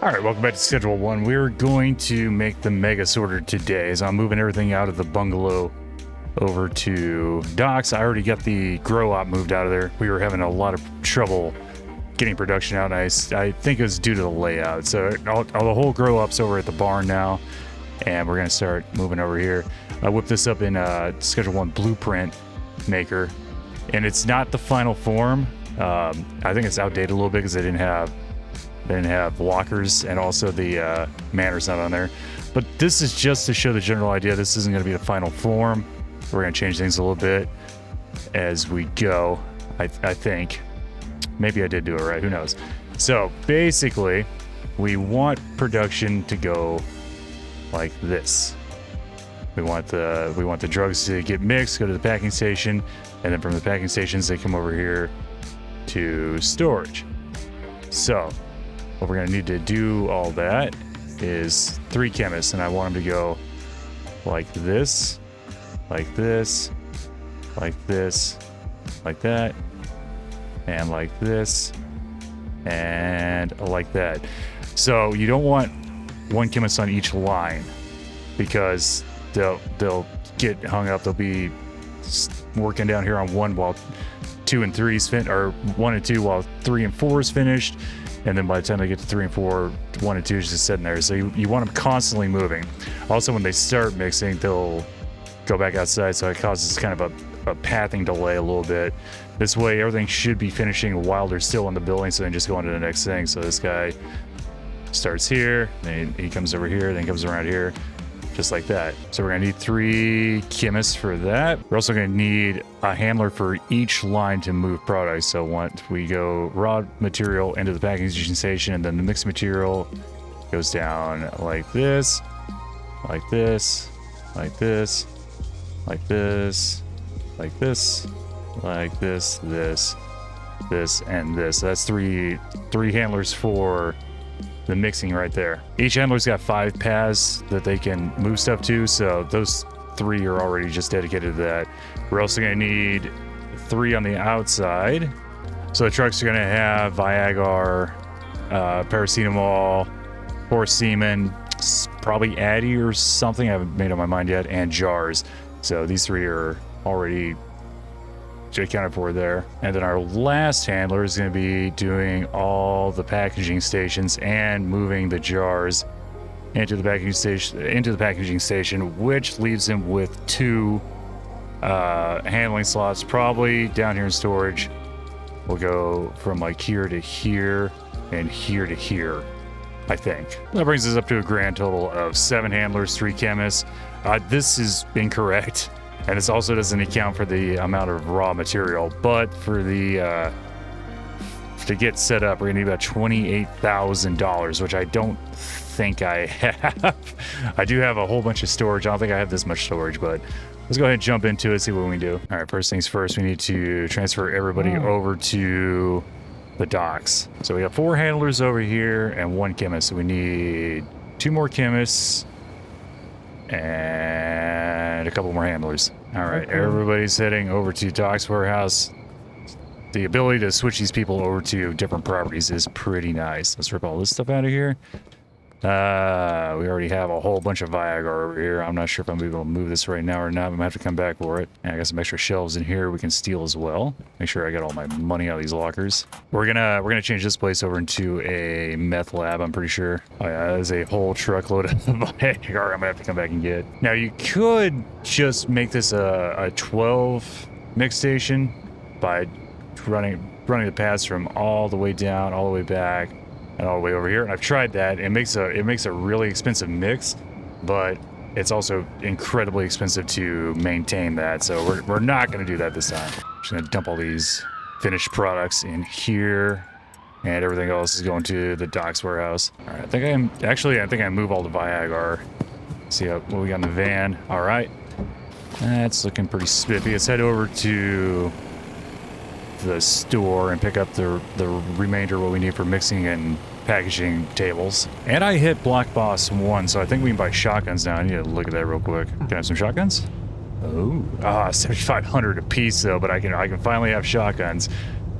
All right, welcome back to Schedule 1. We're going to make the mega sorter today. So I'm moving everything out of the bungalow over to docks. I already got the grow op moved out of there. We were having a lot of trouble getting production out. I think it was due to the layout. So all the whole grow op's over at the barn now, and we're going to start moving over here. I whipped this up in Schedule 1 blueprint maker, and it's not the final form. I think it's outdated a little bit because they didn't have walkers, and also the manner's not on there. But this is just to show the general idea. This isn't going to be the final form. We're going to change things a little bit as we go, I think. Maybe I did do it right, who knows. So basically, we want production to go like this. We want the drugs to get mixed, go to the packing station, and then from the packing stations they come over here to storage. So what we're going to need to do all that is 3 chemists, and I want them to go like this, like this, like this, like that, and like this, and like that. So you don't want 1 chemist on each line because they'll get hung up. They'll be working down here on 1 while 2 and 3's or 1 and 2 while 3 and 4 is finished. And then by the time they get to 3 and 4, 1 and 2 is just sitting there. So you want them constantly moving. Also, when they start mixing, they'll go back outside. So it causes kind of a pathing delay a little bit. This way, everything should be finishing while they're still in the building. So then just go on to the next thing. So this guy starts here, then he comes over here, then comes around here, just like that. So we're gonna need 3 chemists for that. We're also gonna need a handler for each line to move products. So once we go raw material into the packaging station, and then the mixed material goes down like this, like this, like this, like this, like this, like this, this, and this. So that's three handlers for the mixing right there. Each handler's got 5 paths that they can move stuff to, so those 3 are already just dedicated to that. We're also going to need 3 on the outside. So the trucks are going to have Viagra, paracetamol, horse semen, probably Addy or something, I haven't made up my mind yet, and jars. So these 3 are already accounted for there. And then our last handler is going to be doing all the packaging stations and moving the jars into the packaging station, which leaves him with 2 handling slots, probably down here in storage. We'll go from like here to here and here to here, I think. That brings us up to a grand total of 7 handlers, 3 chemists. This is incorrect. And this also doesn't account for the amount of raw material, but for the to get set up, we're gonna need about $28,000, which I don't think I have. I do have a whole bunch of storage. I don't think I have this much storage, but let's go ahead and jump into it, see what we can do. All right, first things first, we need to transfer everybody over to the docks. So we got 4 handlers over here and 1 chemist. So we need 2 more chemists and a couple more handlers. All right, everybody's heading over to Docks Warehouse. The ability to switch these people over to different properties is pretty nice. Let's rip all this stuff out of here. We already have a whole bunch of Viagra over here. I'm not sure if I'm able to move this right now or not. I'm gonna have to come back for it. And I got some extra shelves in here we can steal as well. Make sure I got all my money out of these lockers. We're gonna change this place over into a meth lab, I'm pretty sure. Oh yeah, there's a whole truckload of Viagra I'm gonna have to come back and get. Now you could just make this a 12 mix station by running the paths from all the way down, all the way back, and all the way over here. And I've tried that. It makes a really expensive mix, but it's also incredibly expensive to maintain that. So we're not going to do that this time. Just going to dump all these finished products in here, and everything else is going to the docks warehouse. All right, I think I move all the Viagra. See what we got in the van. All right, that's looking pretty spiffy. Let's head over to the store and pick up the remainder of what we need for mixing and packaging tables. And I hit Block Boss 1, so I think we can buy shotguns now. I need to look at that real quick. Can I have some shotguns? Oh, 7,500 a piece though, but I can finally have shotguns.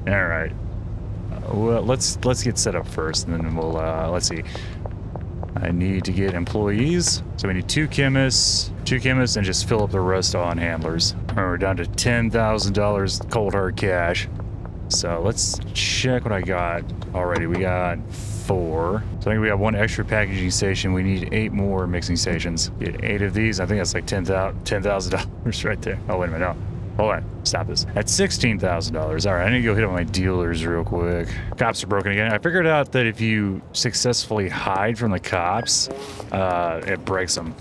All right. well, let's get set up first, and then we'll let's see. I need to get employees, so we need two chemists, and just fill up the rest on handlers. And we're down to $10,000 cold hard cash. So let's check what I got already. We got 4. So I think we got 1 extra packaging station. We need 8 more mixing stations. Get 8 of these. I think that's like $10,000 right there. Oh, wait a minute. No. Hold on. Stop this. That's $16,000. All right, I need to go hit up my dealers real quick. Cops are broken again. I figured out that if you successfully hide from the cops, it breaks them.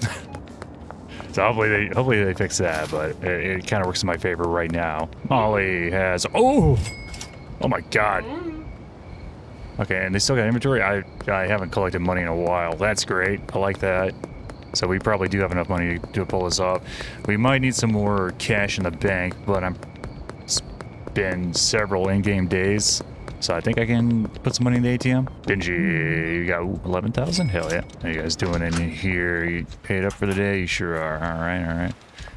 So hopefully they fix that, but it kind of works in my favor right now. Molly has... Oh my God. Okay, and they still got inventory? I haven't collected money in a while. That's great. I like that. So we probably do have enough money to pull this off. We might need some more cash in the bank, but it's been several in-game days, so I think I can put some money in the ATM. Benji, you got 11,000? Hell yeah. How you guys doing in here? You paid up for the day? You sure are. All right.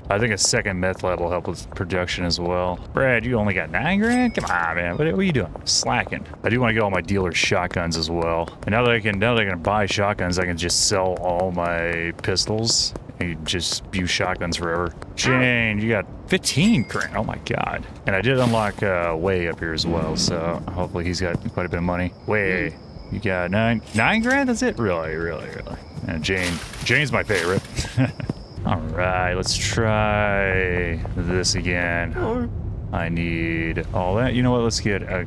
I think a second meth lab will help with production as well. Brad, you only got 9 grand? Come on, man. What are you doing? Slacking. I do want to get all my dealer shotguns as well. And now that I can buy shotguns, I can just sell all my pistols and just use shotguns forever. Jane, you got 15 grand. Oh my God. And I did unlock Way up here as well, so hopefully he's got quite a bit of money. Way, you got 9 grand? That's it? Really. And Jane's my favorite. All right, let's try this again. I need all that. You know what? Let's get a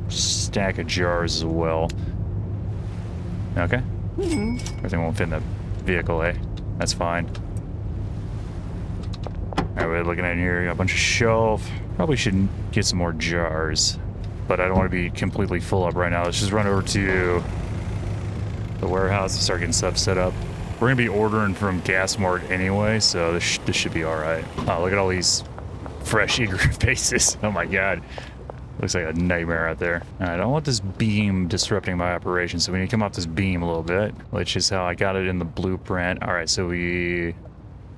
stack of jars as well. Okay. Everything won't fit in the vehicle, eh? That's fine. All right, we're looking at here. Got a bunch of shelf. Probably should get some more jars, but I don't want to be completely full up right now. Let's just run over to the warehouse and start getting stuff set up. We're gonna be ordering from Gas Mart anyway, so this should be all right. Oh, look at all these fresh, eager faces. Oh my God. Looks like a nightmare out there. All right, I don't want this beam disrupting my operation, so we need to come off this beam a little bit, which is how I got it in the blueprint. All right, so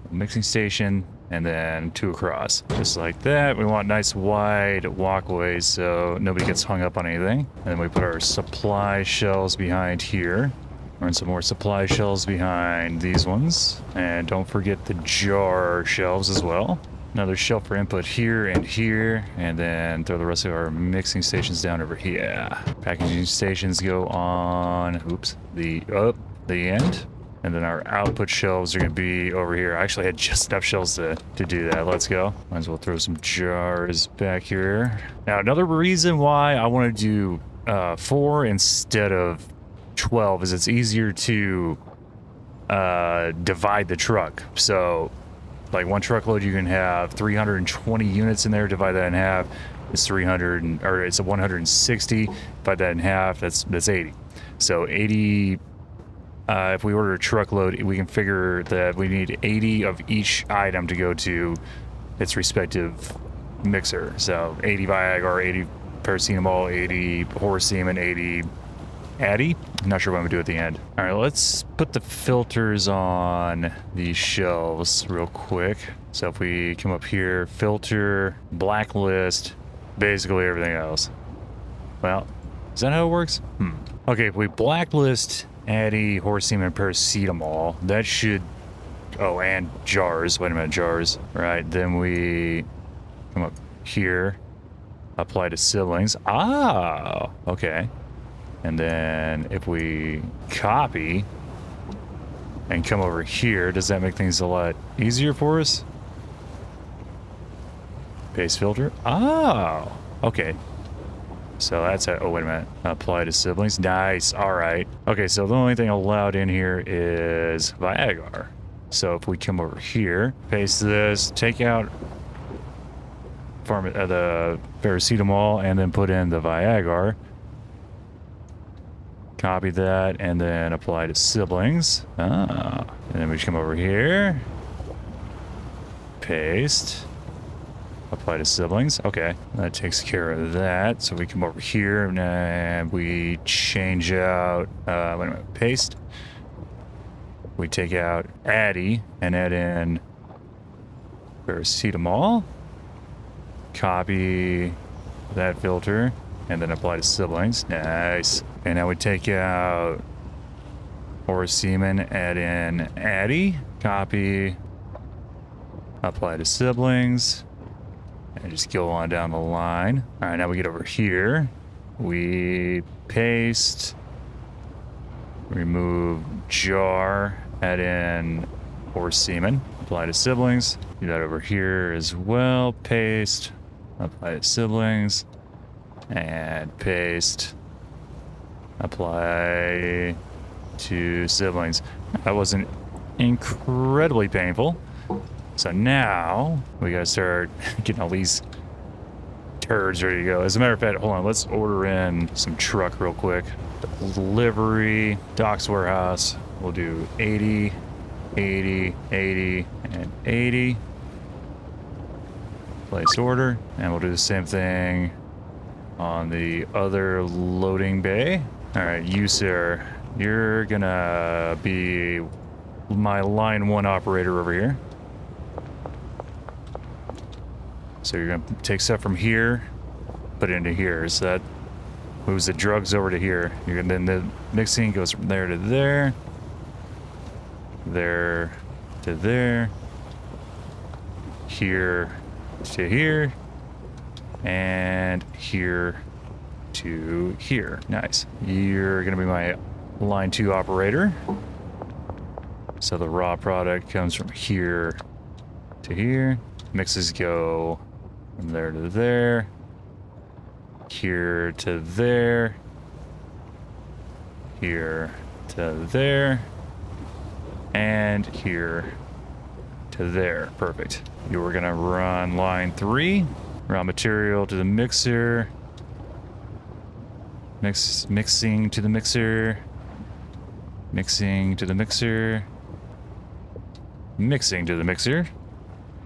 mixing station, and then 2 across. Just like that. We want nice wide walkways so nobody gets hung up on anything. And then we put our supply shelves behind here. Run some more supply shelves behind these ones. And don't forget the jar shelves as well. Another shelf for input here, and then throw the rest of our mixing stations down over here. Packaging stations go on, the end. And then our output shelves are gonna be over here. I actually had just enough shelves to do that. Let's go. Might as well throw some jars back here. Now, another reason why I want to do 4 instead of 12 is it's easier to divide the truck. So like one truckload, you can have 320 units in there. Divide that in half, it's 300, or it's a 160. Divide that in half, that's 80. So 80. If we order a truckload, we can figure that we need 80 of each item to go to its respective mixer. So 80 Viagra, 80 paracetamol, 80 horse semen, 80 Addy. I'm not sure what I'm gonna do at the end. All right, let's put the filters on these shelves real quick. So if we come up here, filter, blacklist, basically everything else. Well, is that how it works? Okay, if we blacklist Addy, horse semen, paracetamol, that should... Oh, and jars. Wait a minute, jars. Right, then we come up here, apply to siblings. Ah, okay. And then if we copy and come over here, does that make things a lot easier for us? Paste filter. Oh, okay. So that's a, oh, wait a minute. Apply to siblings. Nice. All right. Okay, so the only thing allowed in here is Viagra. So if we come over here, paste this, take out the paracetamol, and then put in the Viagra. Copy that, and then apply to siblings. Ah. And then we just come over here. Paste. Apply to siblings. Okay, that takes care of that. So we come over here and we change out, wait a minute, paste. We take out Addy and add in paracetamol. Copy that filter. and then apply to siblings. Nice. And now we take out or semen, add in Addy, copy, apply to siblings, and just go on down the line. All right, now we get over here. We paste, remove jar, add in or semen, apply to siblings. Do that over here as well. Paste, apply to siblings, and paste, apply to siblings. That wasn't incredibly painful. So now we gotta start getting all these turds ready to go. As a matter of fact, hold on, let's order in some truck real quick. Delivery, docks warehouse. We'll do 80, 80, 80, and 80. Place order, and we'll do the same thing on the other loading bay. All right, you sir, you're gonna be my line 1 operator over here. So you're gonna take stuff from here, put it into here. So that moves the drugs over to here. You're gonna, then the mixing goes from there to there, there to there, here to here, and here to here. Nice. You're gonna be my line 2 operator. So the raw product comes from here to here. Mixes go from there to there, here to there, here to there, and here to there. Perfect. You were gonna run line 3, raw material to the mixer, mixing to the mixer, mixing to the mixer, mixing to the mixer,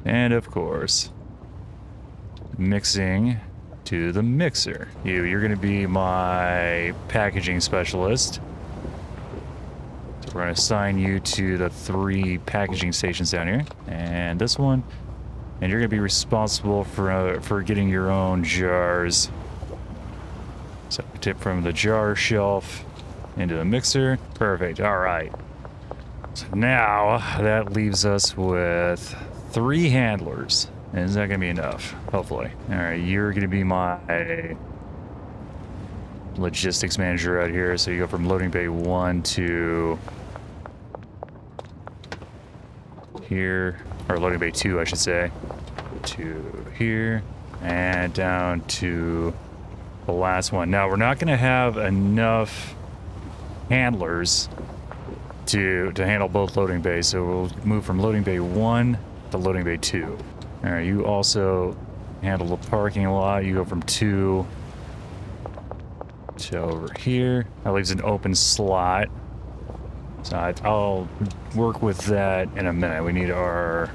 and of course, mixing to the mixer. You're gonna be my packaging specialist. So we're gonna assign you to the 3 packaging stations down here, and this one, and you're gonna be responsible for getting your own jars. So tip from the jar shelf into the mixer. Perfect. All right. So now that leaves us with 3 handlers. Is that gonna be enough? Hopefully. All right, you're gonna be my logistics manager out here. So you go from loading bay 1 to here, or loading bay 2, I should say, to here, and down to the last one. Now we're not gonna have enough handlers to handle both loading bays, so we'll move from loading bay 1 to loading bay 2. All right, you also handle the parking lot. You go from 2 to over here. That leaves an open slot. So I'll work with that in a minute. We need our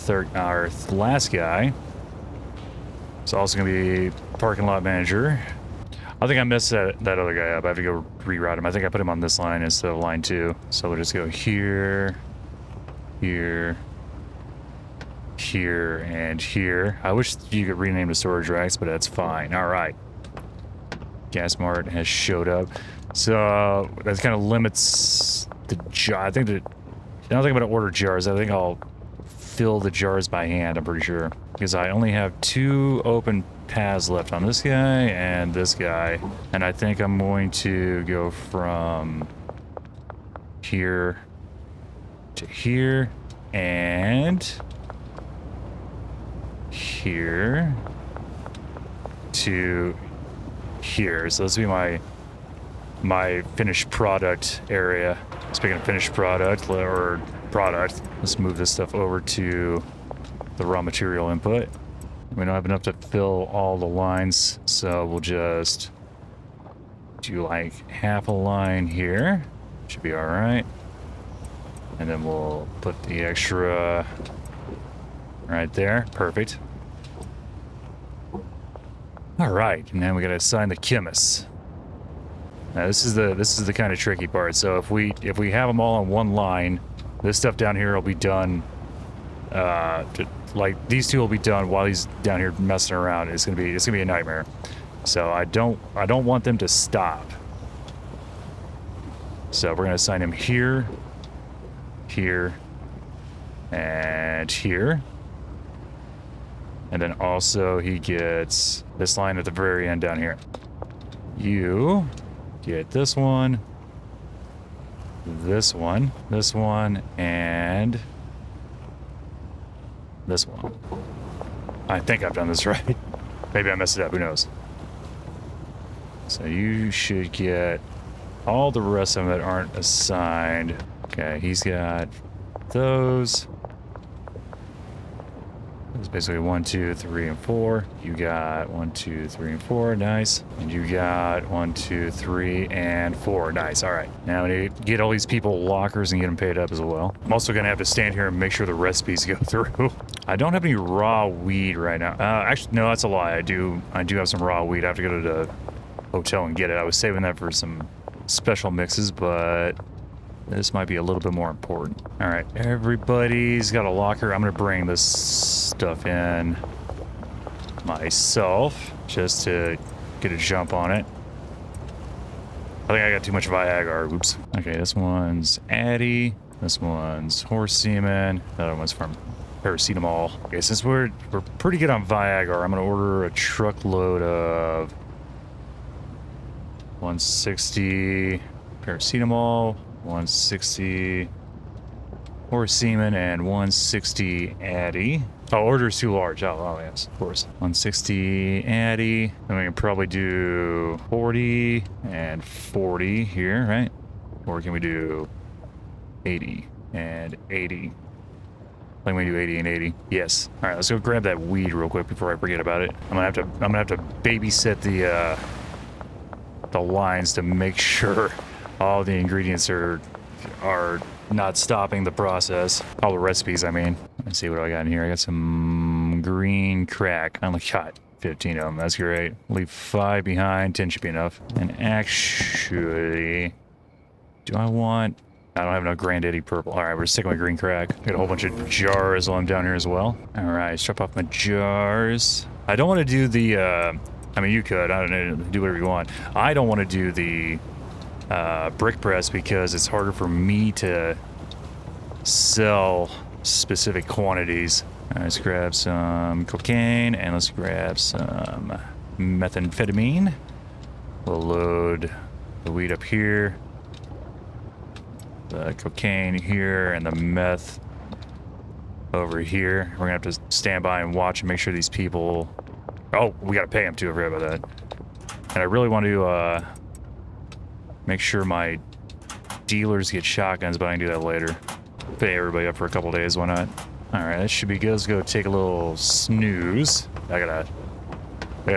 last guy. It's also gonna be parking lot manager. I think I messed that other guy up. I have to go reroute him. I think I put him on this line instead of line 2. So we'll just go here, here, here, and here. I wish you could rename the storage racks, but that's fine. All right. Gas Mart has showed up. So that kind of limits the jar. I don't think I'm going to order jars. I think I'll fill the jars by hand, I'm pretty sure. Because I only have 2 open paths left on this guy and this guy. And I think I'm going to go from here to here and here to here. So this will be my finished product area. Speaking of finished product, let's move this stuff over to the raw material input. We don't have enough to fill all the lines, so we'll just do like half a line here. Should be all right. And then we'll put the extra right there. Perfect. All right, and then we gotta assign the chemists. Now this is the kind of tricky part. So if we have them all on one line, this stuff down here will be done. Like these 2 will be done while he's down here messing around. It's gonna be a nightmare. So I don't want them to stop. So we're gonna assign him here, here, and here. And then also he gets this line at the very end down here. You get this one, this one, and this one. I think I've done this right. Maybe I messed it up, who knows. So you should get all the rest of them that aren't assigned. Okay, he's got those. It's basically 1, 2, 3, and 4. You got 1, 2, 3, and 4. Nice. And you got 1, 2, 3, and 4. Nice. All right. Now we need to get all these people lockers and get them paid up as well. I'm also gonna have to stand here and make sure the recipes go through. I don't have any raw weed right now. Actually, no, that's a lie. I do have some raw weed. I have to go to the hotel and get it. I was saving that for some special mixes, but this might be a little bit more important. All right, everybody's got a locker. I'm gonna bring this stuff in myself just to get a jump on it. I think I got too much Viagra. Oops. Okay, this one's Addy. This one's horse semen. The other one's from paracetamol. Okay, since we're pretty good on Viagra, I'm gonna order a truckload of 160 paracetamol, 160 horse semen, and 160 Addy. Oh, order's too large. Oh, yes, of course. 160 Addy. Then we can probably do 40 and 40 here, right? Or can we do 80 and 80? I think we do 80 and 80. Yes. All right, let's go grab that weed real quick before I forget about it. I'm gonna have to babysit the lines to make sure all the ingredients are not stopping the process. All the recipes, I mean. Let's see what I got in here. I got some green crack. I only got 15 of them. That's great. Leave 5 behind. 10 should be enough. And actually, I don't have no Granddaddy purple. All right, we're sticking with green crack. Got a whole bunch of jars while I'm down here as well. All right, strip off my jars. I don't want to do the, I mean, you could. I don't know, do whatever you want. I don't want to do the brick press because it's harder for me to sell specific quantities. All right, let's grab some cocaine and let's grab some methamphetamine. We'll load the weed up here, the cocaine here, and the meth over here. We're gonna have to stand by and watch and make sure these people... Oh, we gotta pay them too. I forgot about that. And I really want to make sure my dealers get shotguns, but I can do that later. Pay everybody up for a couple days, why not? All right, that should be good. Let's go take a little snooze. I gotta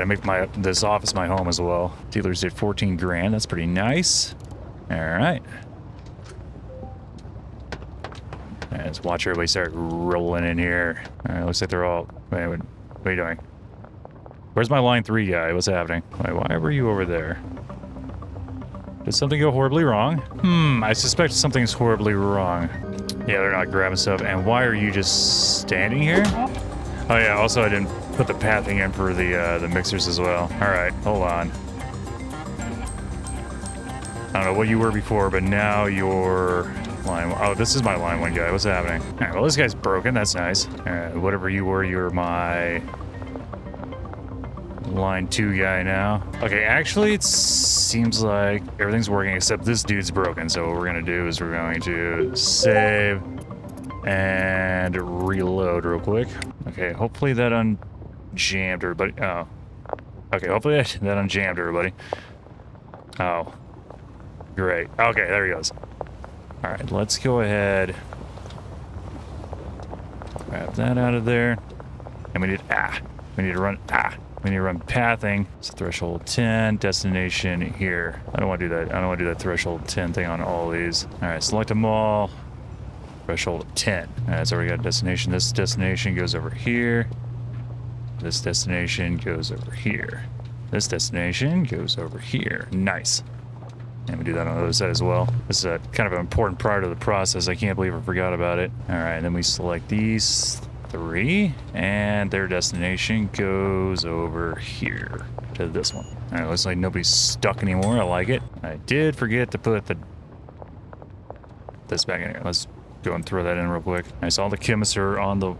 make this office my home as well. Dealers did 14 grand. That's pretty nice. All right. And let's watch everybody start rolling in here. All right, looks like they're all... Wait, what are you doing? Where's my line 3 guy? What's happening? Wait, why were you over there? Did something go horribly wrong? I suspect something's horribly wrong. Yeah, they're not grabbing stuff. And why are you just standing here? Oh yeah, also I didn't put the pathing in for the mixers as well. All right, hold on. I don't know what you were before, but now you're line 1. Oh, this is my line 1 guy. What's happening? All right, well, this guy's broken. That's nice. All right, whatever you were, you're my line 2 guy now. Okay, actually, it seems like everything's working except this dude's broken. So what we're gonna do is we're going to save and reload real quick. Okay, hopefully that unjammed everybody. Oh, okay, hopefully that unjammed everybody. Oh, great. Okay, there he goes. All right, let's go ahead. Grab that out of there. And we need to run pathing. So threshold 10, destination here. I don't want to do that. I don't want to do that threshold 10 thing on all these. All right, select them all. Threshold 10. All right, so we got a destination. This destination goes over here. This destination goes over here. This destination goes over here. Nice. And we do that on the other side as well. This is a kind of an important part of the process. I can't believe I forgot about it. All right, then we select these 3, and their destination goes over here to this one. All right, looks like nobody's stuck anymore. I like it. I did forget to put this back in here. Let's go and throw that in real quick. I saw the chemists are on the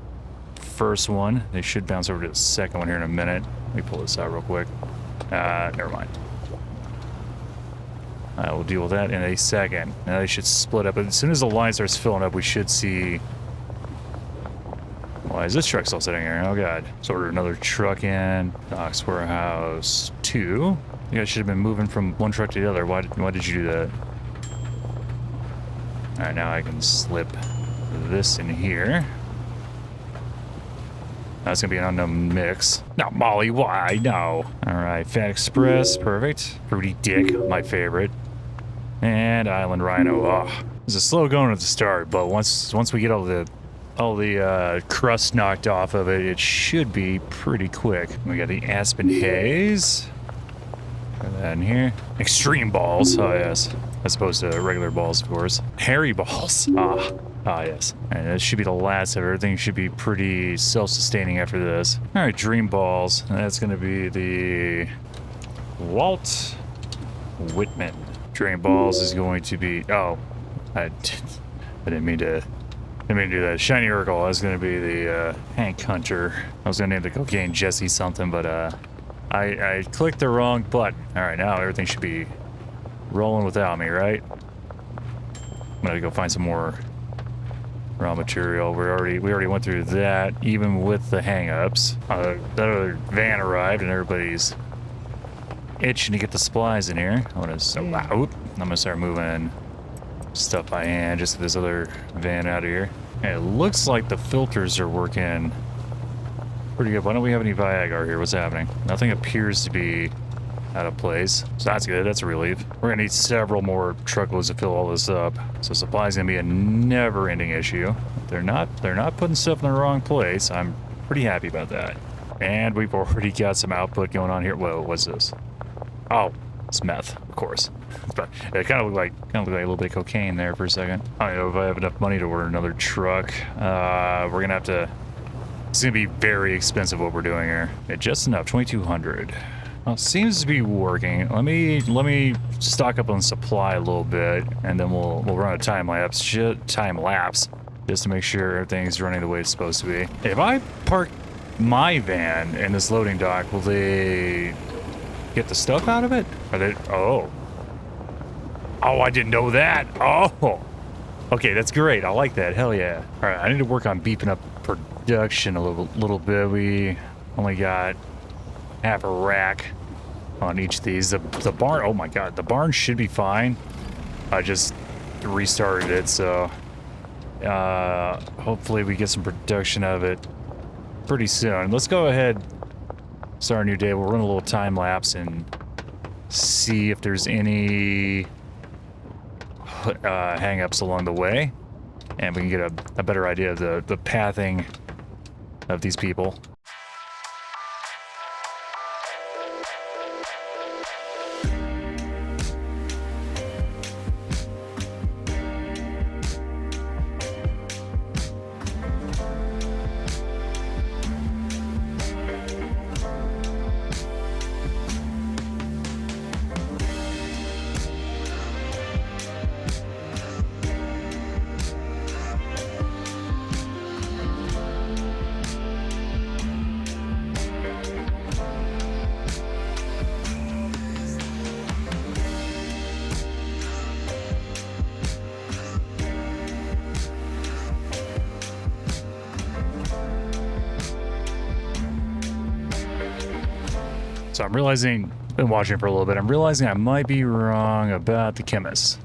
first one. They should bounce over to the second one here in a minute. Let me pull this out real quick. Never mind. I will deal with that in a second. Now they should split up. As soon as the line starts filling up, we should see... Why is this truck still sitting here? Oh god. So order another truck in. Docks warehouse 2. You guys should have been moving from one truck to the other. Why did you do that? Alright, now I can slip this in here. That's gonna be an unknown mix. No, Molly, why? No. Alright, Fat Express, perfect. Fruity Dick, my favorite. And Island Rhino. Oh, it's a slow going at the start, but once we get all the crust knocked off of it, it should be pretty quick. We got the Aspen Haze. Put that in here. Extreme balls. Oh yes, as opposed to regular balls, of course. Hairy balls. Ah, yes. And this should be the last of everything. Should be pretty self-sustaining after this. All right, dream balls. That's going to be the Walt Whitman. Dream balls is going to be. Oh, I didn't mean to do that. Shiny Urkel. That's going to be the Hank Hunter. I was going to name the cocaine Jesse something, but I clicked the wrong button. All right, now everything should be rolling without me, right? I'm gonna go find some more raw material. We already went through that, even with the hang-ups. That other van arrived and everybody's itching to get the supplies in here. I'm gonna start moving stuff by hand just to this other van out of here. And it looks like the filters are working pretty good. Why don't we have any Viagra here? What's happening? Nothing appears to be out of place. So that's good. That's a relief. We're gonna need several more truckloads to fill all this up. So supply's gonna be a never-ending issue. They're not putting stuff in the wrong place. I'm pretty happy about that. And we've already got some output going on here. Whoa, what's this? Oh, it's meth, of course. But it kind of looked like a little bit of cocaine there for a second. I don't know if I have enough money to order another truck. We're gonna have to. It's gonna be very expensive what we're doing here. Just enough, 2,200. Well, it seems to be working. Let me stock up on supply a little bit, and then we'll run a time lapse just to make sure everything's running the way it's supposed to be. If I park my van in this loading dock, will they get the stuff out of it? Are they? Oh, I didn't know that. Oh, okay, that's great. I like that. Hell yeah. All right, I need to work on beefing up production a little bit. We only got half a rack on each of these. The barn, oh my god, the barn should be fine. I just restarted it, so hopefully we get some production out of it pretty soon. Let's go ahead, start a new day. We'll run a little time lapse and see if there's any hang-ups along the way, and we can get a better idea of the pathing of these people. So I'm realizing, been watching for a little bit, I'm realizing I might be wrong about the Chemist.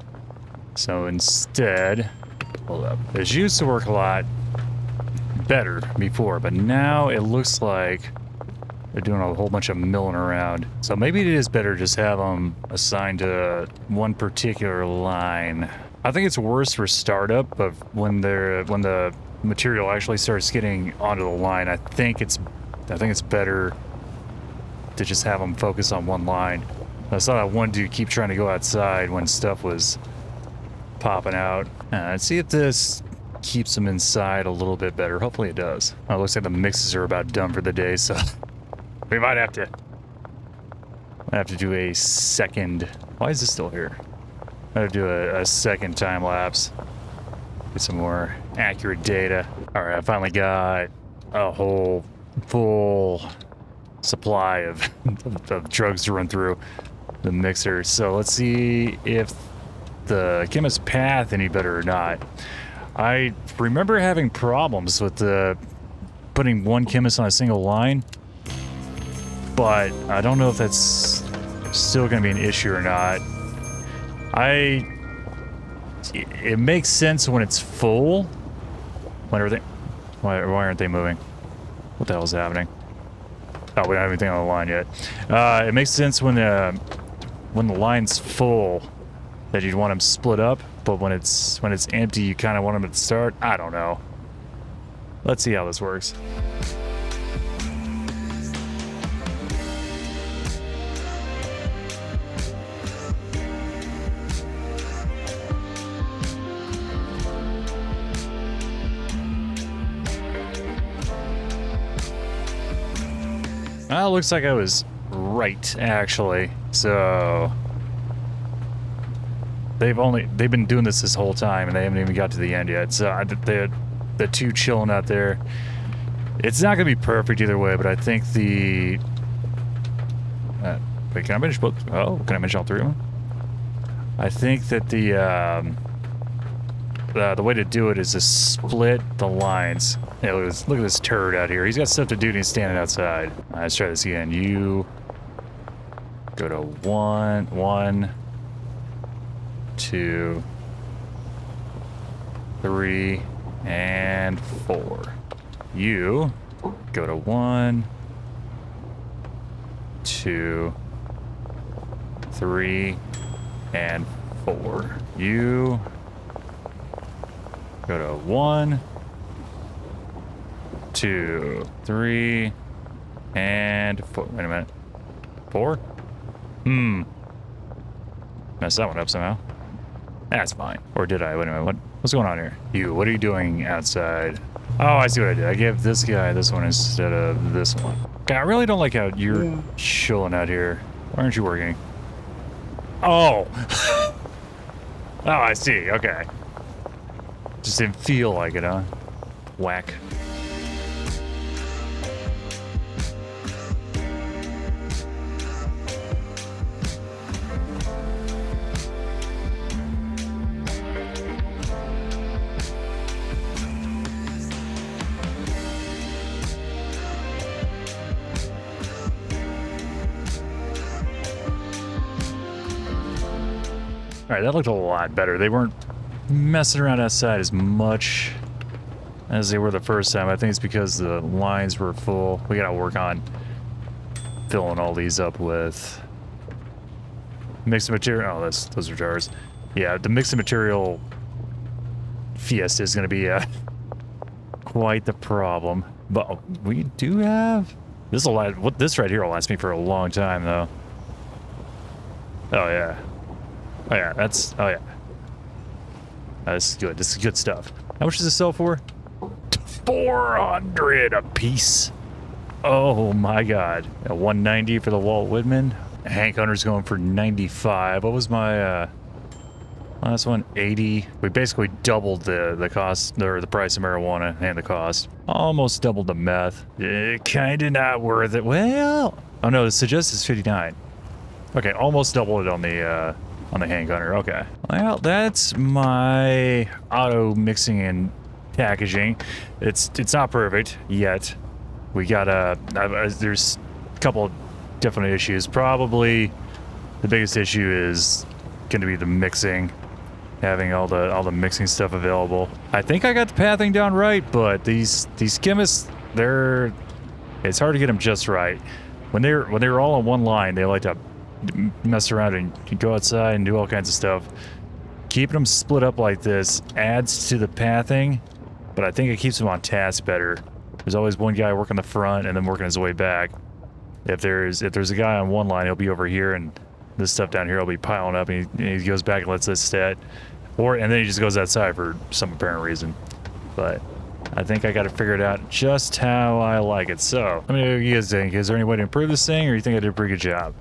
So instead, hold up. This used to work a lot better before, but now it looks like they're doing a whole bunch of milling around. So maybe it is better just have them assigned to one particular line. I think it's worse for startup, but when the material actually starts getting onto the line, I think it's better to just have them focus on one line. I saw that one dude keep trying to go outside when stuff was popping out. Let's see if this keeps them inside a little bit better. Hopefully it does. Oh, it looks like the mixes are about done for the day, so we might have to I have to do a second. Why is this still here? I have to do a second time lapse. Get some more accurate data. All right, I finally got a whole full supply of, of drugs to run through the mixer. So let's see if the Chemist path any better or not. I remember having problems with putting one Chemist on a single line, but I don't know if that's still going to be an issue or not. It makes sense when it's full. Why aren't they moving? What the hell is happening? Oh, we don't have anything on the line yet. It makes sense when the line's full that you'd want them split up, but when it's empty, you kind of want them to start. I don't know. Let's see how this works. Well, looks like I was right, actually. So they've been doing this whole time, and they haven't even got to the end yet. So the two chilling out there. It's not gonna be perfect either way, but I think the wait, can I manage both? Oh, can I manage all three of them? I think that the way to do it is to split the lines. Yeah, look at this turd out here. He's got stuff to do and he's standing outside. Let's try this again. You go to 1, 2, 3, and 4. You go to 1, 2, 3, and 4. You go to 1, 2, 3, and 4. Wait a minute. 4? Messed that one up somehow. That's fine. Or did I? Wait a minute. What's going on here? You, what are you doing outside? Oh, I see what I did. I gave this guy this one instead of this one. God, I really don't like how you're chilling out here. Why aren't you working? Oh! Oh, I see. Okay. Just didn't feel like it, huh? Whack. All right, that looked a lot better. They weren't messing around outside as much as they were the first time. I think it's because the lines were full. We gotta work on filling all these up with mixed material. Oh, those are jars. Yeah, the mixed material fiesta is gonna be quite the problem. But we do have this. This right here will last me for a long time, though. Oh yeah. Oh yeah, oh yeah. This is good. This is good stuff. How much does this sell for? 400 a piece. Oh my god. 190 for the Walt Whitman. Hank Hunter's going for 95. What was my last one? 80. We basically doubled the cost, or the price of marijuana and the cost. Almost doubled the meth. Kinda not worth it. Well, oh no, the suggest is 59. Okay, almost double it on the Hank Hunter. Okay. Well, that's my auto mixing and packaging. It's not perfect yet. We got there's a couple of different issues. Probably the biggest issue is going to be the mixing, having all the mixing stuff available. I think I got the pathing down right, but these chemists, it's hard to get them just right. When they're all on one line, they like to mess around and go outside and do all kinds of stuff. Keeping them split up like this adds to the pathing, but I think it keeps them on task better. There's always one guy working the front and then working his way back. If there's a guy on one line, he'll be over here, and this stuff down here will be piling up, and he goes back and lets this sit, and then he just goes outside for some apparent reason. But I think I got to figure it out just how I like it. So let me know what you guys think. Is there any way to improve this thing, or you think I did a pretty good job?